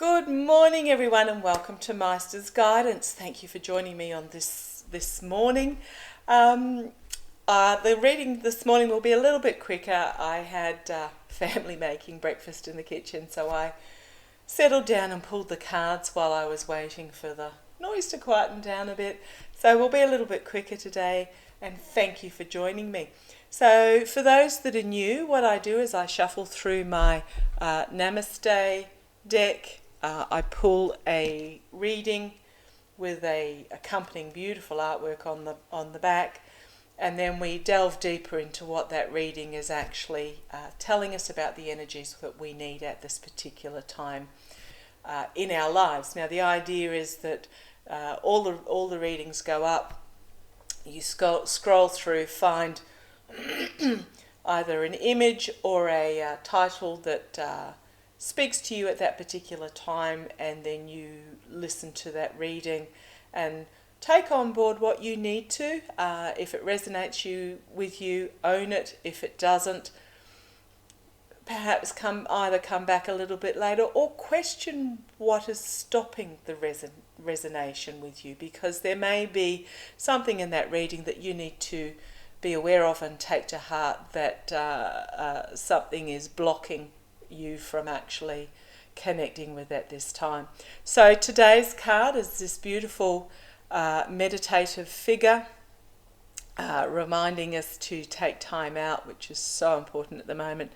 Good morning, everyone, and welcome to Maighstir's Guidance. Thank you for joining me on this morning. The reading this morning will be a little bit quicker. I had family making breakfast in the kitchen, so I settled down and pulled the cards while I was waiting for the noise to quieten down a bit. So we'll be a little bit quicker today, and thank you for joining me. So for those that are new, what I do is I shuffle through my Namaste deck. I pull a reading with a accompanying beautiful artwork on the back, and then we delve deeper into what that reading is actually telling us about the energies that we need at this particular time in our lives. Now, the idea is that all the readings go up. You scroll through, find either an image or a title that speaks to you at that particular time, and then you listen to that reading and take on board what you need to. If it resonates with you, own it. If it doesn't, perhaps come back a little bit later, or question what is stopping the resonation with you, because there may be something in that reading that you need to be aware of and take to heart, that something is blocking you from actually connecting with at this time. So today's card is this beautiful meditative figure, reminding us to take time out, which is so important at the moment,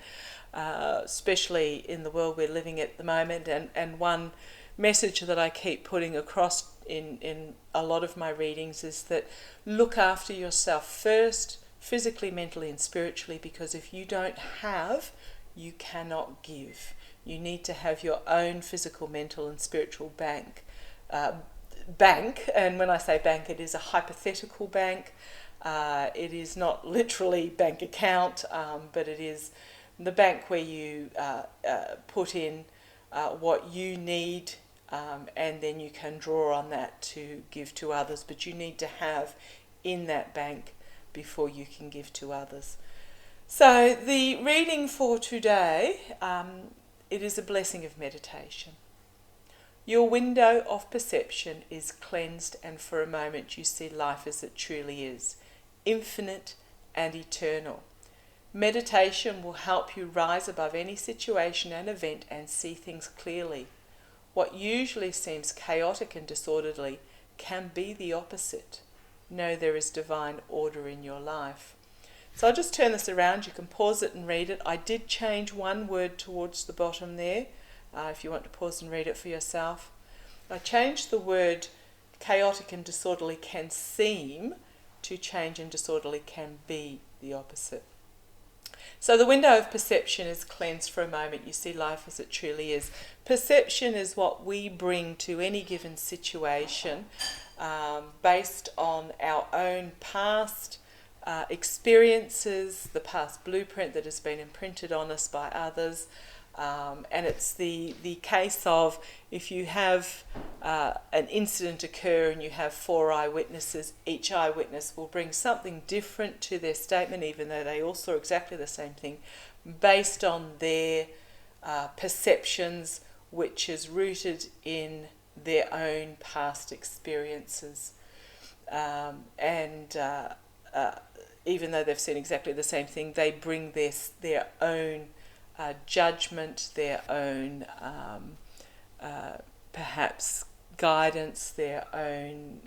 especially in the world we're living at the moment. And one message that I keep putting across in a lot of my readings is that look after yourself first, physically, mentally and spiritually, because if you don't have, you cannot give. You need to have your own physical, mental and spiritual bank. And when I say bank, it is a hypothetical bank. It is not literally bank account, but it is the bank where you put in what you need, and then you can draw on that to give to others. But you need to have in that bank before you can give to others. So the reading for today, it is a blessing of meditation. Your window of perception is cleansed, and for a moment you see life as it truly is, infinite and eternal. Meditation will help you rise above any situation and event and see things clearly. What usually seems chaotic and disorderly can be the opposite. Know there is divine order in your life. So I'll just turn this around. You can pause it and read it. I did change one word towards the bottom there, if you want to pause and read it for yourself. I changed the word chaotic and disorderly can seem to change, and disorderly can be the opposite. So the window of perception is cleansed. For a moment you see life as it truly is. Perception is what we bring to any given situation based on our own past experiences, the past blueprint that has been imprinted on us by others, and it's the case of, if you have an incident occur and you have 4 eyewitnesses, each eyewitness will bring something different to their statement, even though they all saw exactly the same thing, based on their perceptions, which is rooted in their own past experiences. Even though they've seen exactly the same thing, they bring their own judgment, their own perhaps guidance, their own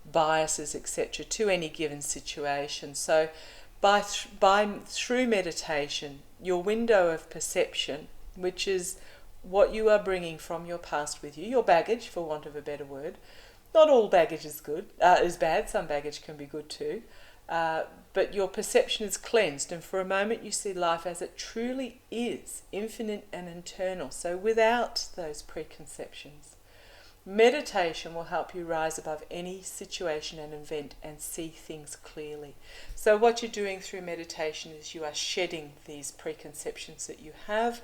biases, etc., to any given situation. So through meditation, your window of perception, which is what you are bringing from your past with you, your baggage, for want of a better word. Not all baggage is bad. Some baggage can be good too. But your perception is cleansed, and for a moment you see life as it truly is, infinite and eternal, so without those preconceptions. Meditation will help you rise above any situation and event and see things clearly. So what you're doing through meditation is you are shedding these preconceptions that you have,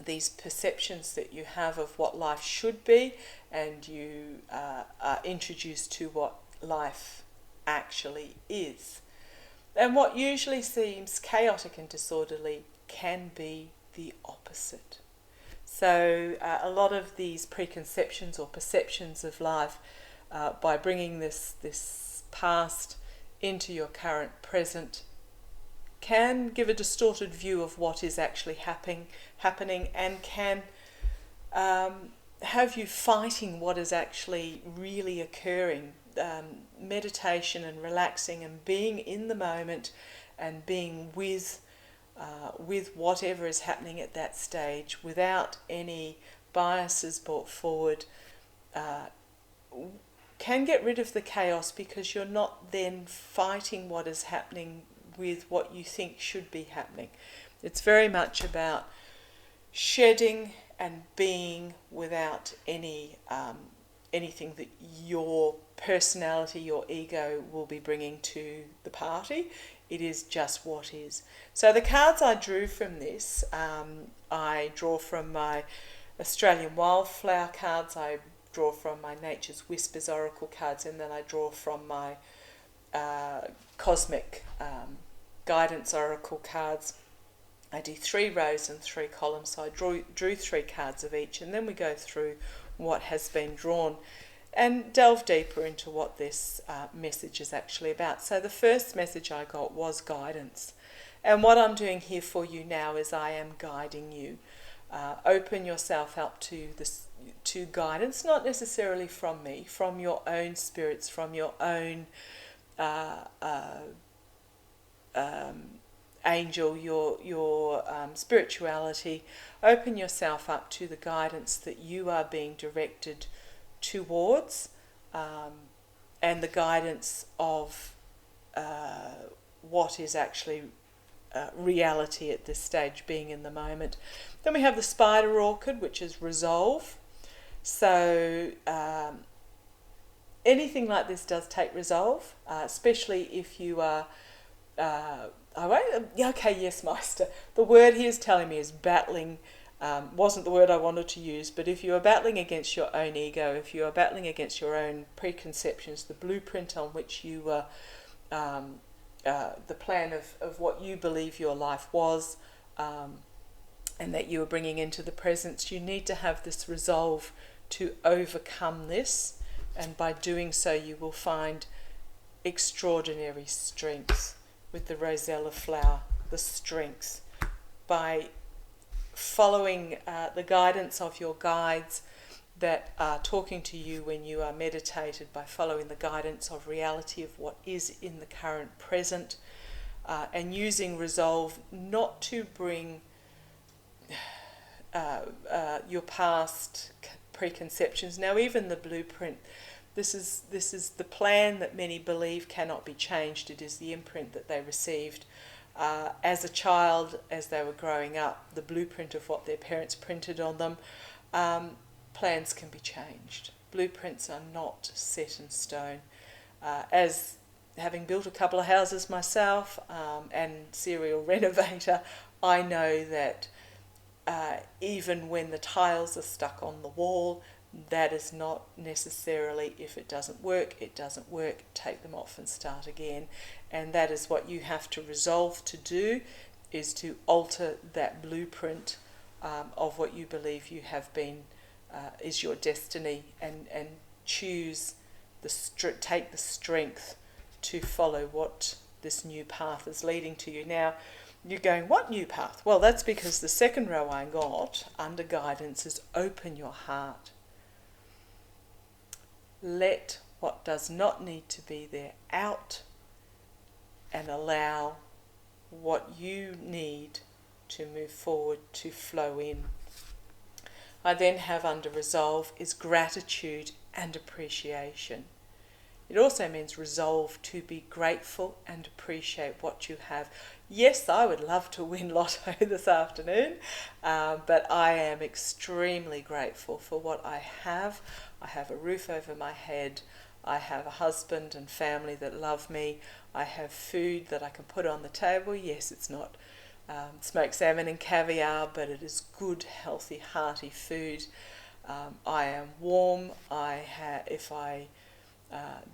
these perceptions that you have of what life should be, and you are introduced to what life actually is. And what usually seems chaotic and disorderly can be the opposite. So a lot of these preconceptions or perceptions of life, by bringing this past into your current present, can give a distorted view of what is actually happening, and can have you fighting what is actually really occurring. Meditation and relaxing and being in the moment and being with whatever is happening at that stage without any biases brought forward can get rid of the chaos, because you're not then fighting what is happening with what you think should be happening. It's very much about shedding and being without anything that your personality, your ego will be bringing to the party. It is just what is. So the cards I drew from this, I draw from my Australian Wildflower cards, I draw from my Nature's Whispers Oracle cards, and then I draw from my Cosmic Guidance Oracle cards. I do 3 rows and 3 columns, so I drew 3 cards of each, and then we go through what has been drawn and delve deeper into what this message is actually about. So the first message I got was guidance, and what I'm doing here for you now is I am guiding you. Open yourself up to guidance, not necessarily from me, from your own spirits, from your own angel, your spirituality. Open yourself up to the guidance that you are being directed towards, and the guidance of what is actually reality at this stage, being in the moment. Then we have the Spider Orchid, which is resolve. So anything like this does take resolve, especially if you are Maighstir. The word he is telling me is battling. Wasn't the word I wanted to use, but if you are battling against your own ego, if you are battling against your own preconceptions, the blueprint on which you were, the plan of what you believe your life was, and that you are bringing into the present, you need to have this resolve to overcome this, and by doing so you will find extraordinary strength with the rosella flower, the strength. By following the guidance of your guides that are talking to you when you are meditated, by following the guidance of reality of what is in the current present, and using resolve not to bring your past preconceptions. Now, even the blueprint, this is the plan that many believe cannot be changed. It is the imprint that they received as a child, as they were growing up, the blueprint of what their parents printed on them. Plans can be changed. Blueprints are not set in stone. As having built a couple of houses myself and serial renovator, I know that even when the tiles are stuck on the wall, that is not necessarily, if it doesn't work, it doesn't work, take them off and start again. And that is what you have to resolve to do, is to alter that blueprint of what you believe you have been, is your destiny, and choose, take the strength to follow what this new path is leading to you. Now, you're going, what new path? Well, that's because the second row I got under guidance is open your heart. Let what does not need to be there out, and allow what you need to move forward to flow in. I then have under resolve is gratitude and appreciation. It also means resolve to be grateful and appreciate what you have. Yes, I would love to win Lotto this afternoon, but I am extremely grateful for what I have. I have a roof over my head. I have a husband and family that love me. I have food that I can put on the table. Yes, it's not smoked salmon and caviar, but it is good, healthy, hearty food. I am warm. If I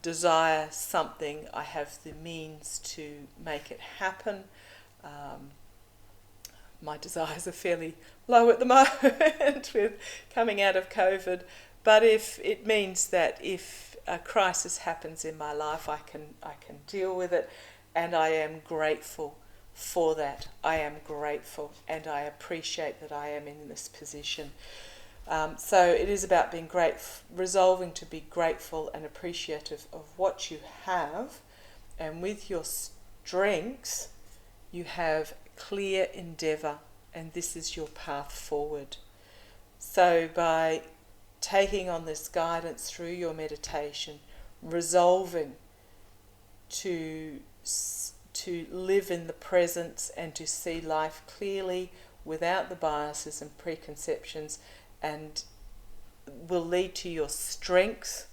desire something, I have the means to make it happen. My desires are fairly low at the moment with coming out of COVID. But if it means that if a crisis happens in my life, I can deal with it, and I am grateful for that. I am grateful, and I appreciate that I am in this position. So it is about being resolving to be grateful and appreciative of what you have, and with your strengths, you have clear endeavour, and this is your path forward. So by taking on this guidance through your meditation, resolving to live in the presence and to see life clearly without the biases and preconceptions, and will lead to your strengths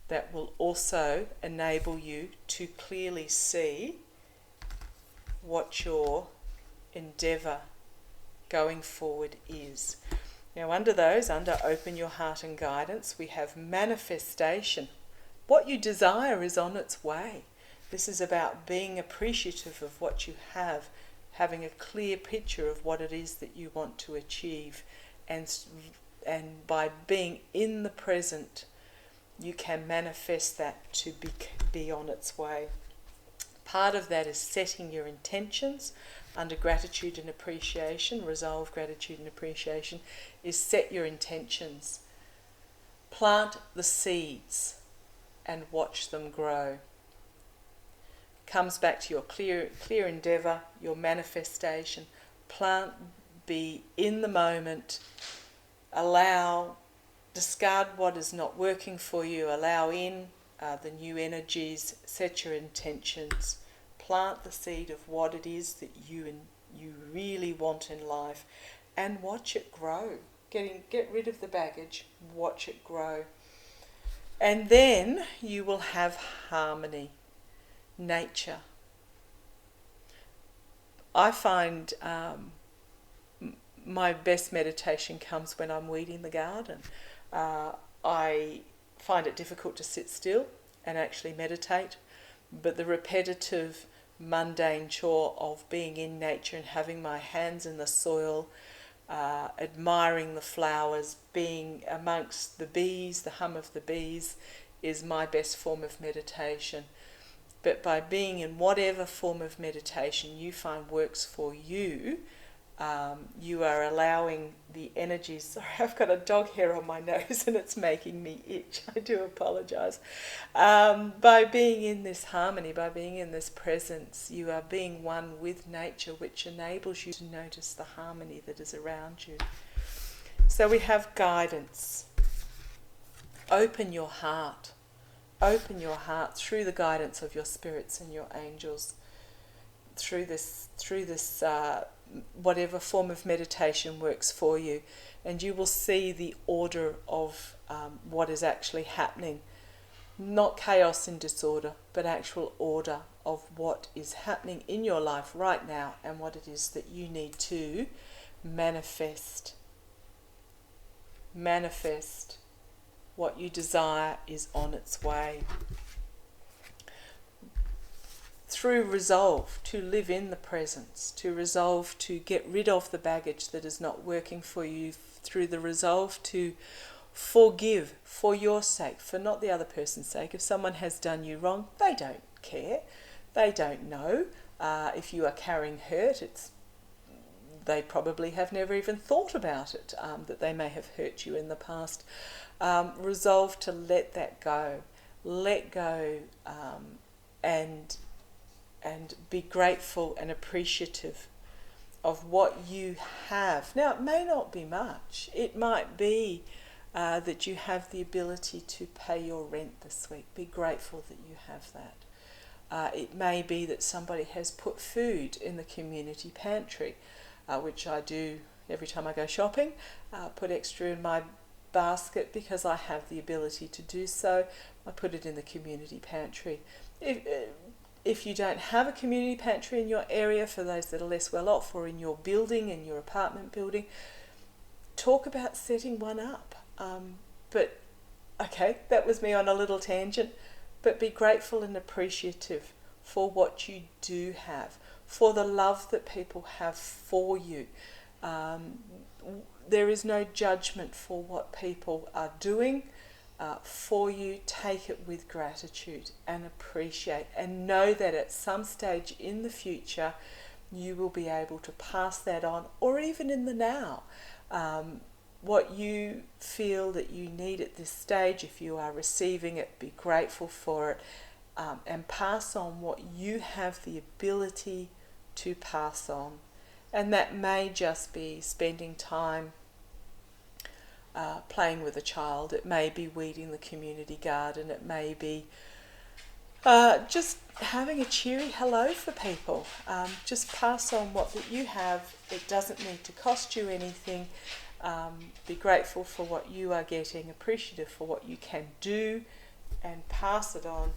that will also enable you to clearly see what your endeavour going forward is. Now under open your heart and guidance, we have manifestation. What you desire is on its way. This is about being appreciative of what you have, having a clear picture of what it is that you want to achieve, and by being in the present, you can manifest that to be on its way. Part of that is setting your intentions. Under gratitude and appreciation, resolve gratitude and appreciation, is set your intentions. Plant the seeds and watch them grow. Comes back to your clear endeavour, your manifestation. Be in the moment. Discard what is not working for you. Allow in the new energies. Set your intentions. Plant the seed of what it is that you really want in life, and watch it grow. Get rid of the baggage. Watch it grow, and then you will have harmony. Nature. I find my best meditation comes when I'm weeding the garden. I find it difficult to sit still and actually meditate, but the repetitive, mundane chore of being in nature and having my hands in the soil, admiring the flowers, being amongst the bees, the hum of the bees, is my best form of meditation. But by being in whatever form of meditation you find works for you, you are allowing the energies. Sorry, I've got a dog hair on my nose and it's making me itch. I do apologise. By being in this harmony, by being in this presence, you are being one with nature, which enables you to notice the harmony that is around you. So we have guidance. Open your heart. Open your heart through the guidance of your spirits and your angels, through this whatever form of meditation works for you, and you will see the order of what is actually happening. Not chaos and disorder, but actual order of what is happening in your life right now, and what it is that you need to manifest. Manifest. What you desire is on its way. Through resolve to live in the presence, to resolve to get rid of the baggage that is not working for you, through the resolve to forgive for your sake, for not the other person's sake. If someone has done you wrong, they don't care. They don't know. If you are carrying hurt, they probably have never even thought about it, that they may have hurt you in the past. Resolve to let that go. Let go, and be grateful and appreciative of what you have. Now, it may not be much. It might be that you have the ability to pay your rent this week. Be grateful that you have that. It may be that somebody has put food in the community pantry, which I do every time I go shopping. Put extra in my basket because I have the ability to do so. I put it in the community pantry. If you don't have a community pantry in your area, for those that are less well off, or in your building, in your apartment building, talk about setting one up. But okay, that was me on a little tangent. But be grateful and appreciative for what you do have, for the love that people have for you. There is no judgment for what people are doing for you. Take it with gratitude and appreciate, and know that at some stage in the future you will be able to pass that on, or even in the now. What you feel that you need at this stage, if you are receiving it, be grateful for it, and pass on what you have the ability to pass on. And that may just be spending time playing with a child. It may be weeding the community garden. It may be just having a cheery hello for people. Just pass on what that you have. It doesn't need to cost you anything. Be grateful for what you are getting, appreciative for what you can do, and pass it on.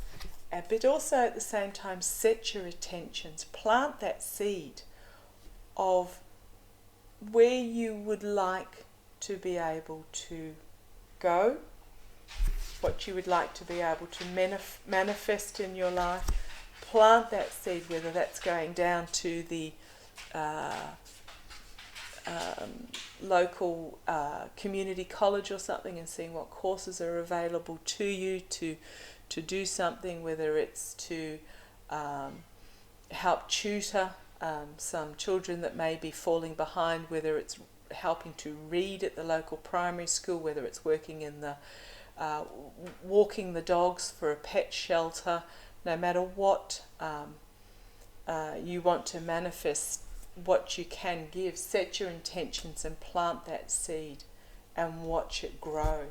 But also at the same time, set your intentions. Plant that seed of where you would like to be able to go, what you would like to be able to manifest in your life. Plant that seed, whether that's going down to the local community college or something and seeing what courses are available to you to do something, whether it's to help tutor some children that may be falling behind, whether it's helping to read at the local primary school, whether it's working in the walking the dogs for a pet shelter. No matter what you want to manifest, what you can give, set your intentions and plant that seed and watch it grow.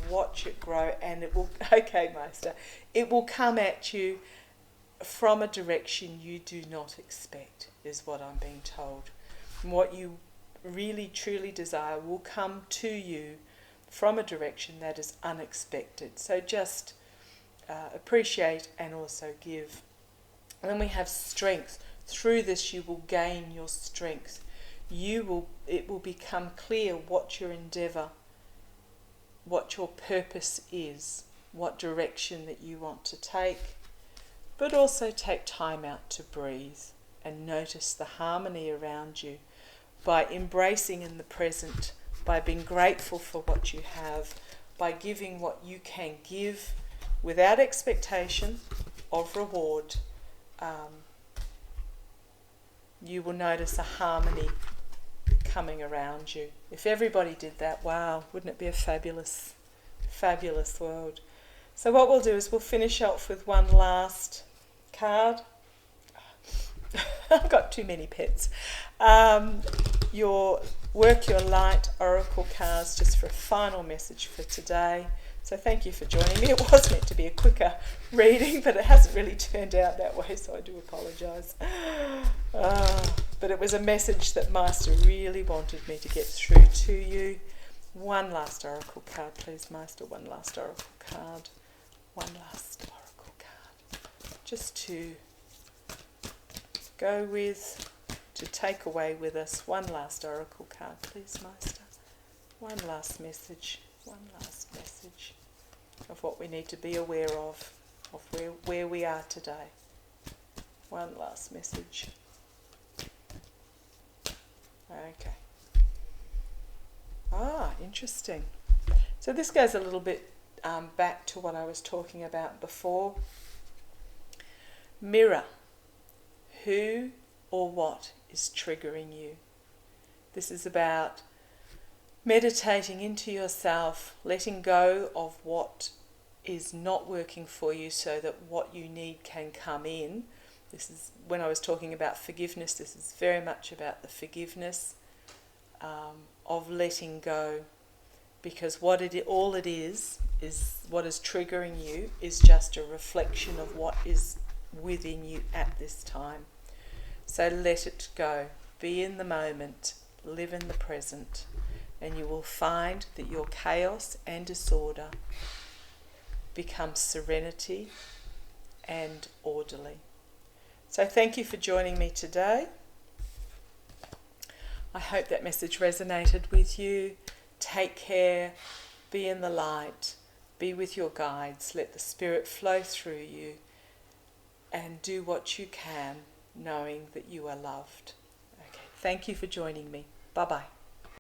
Watch it grow, and it will, okay, Maighstir, it will come at you from a direction you do not expect, is what I'm being told. And what you really truly desire will come to you from a direction that is unexpected. So just appreciate and also give. And then we have strength. Through this you will gain your strength. It will become clear what your endeavour, what your purpose is, what direction that you want to take. But also take time out to breathe and notice the harmony around you by embracing in the present, by being grateful for what you have, by giving what you can give without expectation of reward. You will notice a harmony coming around you. If everybody did that, wow, wouldn't it be a fabulous, fabulous world? So what we'll do is we'll finish off with one last card. I've got too many pets. Your Work Your Light Oracle cards, just for a final message for today. So thank you for joining me. It was meant to be a quicker reading, but it hasn't really turned out that way, so I do apologise. But it was a message that Maighstir really wanted me to get through to you. One last oracle card, please, Maighstir. One last oracle card. One last oracle card. Just to go with, to take away with us. One last oracle card, please, Maighstir. One last message. One last message of what we need to be aware of where we are today. One last message. Okay. Interesting. So this goes a little bit back to what I was talking about before. Mirror. Who or what is triggering you? This is about meditating into yourself, letting go of what is not working for you so that what you need can come in. This is when I was talking about forgiveness. This is very much about the forgiveness of letting go, because all it is what is triggering you is just a reflection of what is within you at this time. So let it go. Be in the moment. Live in the present. And you will find that your chaos and disorder becomes serenity and orderly. So thank you for joining me today. I hope that message resonated with you. Take care. Be in the light. Be with your guides. Let the Spirit flow through you. And do what you can knowing that you are loved. Okay, thank you for joining me. Bye-bye.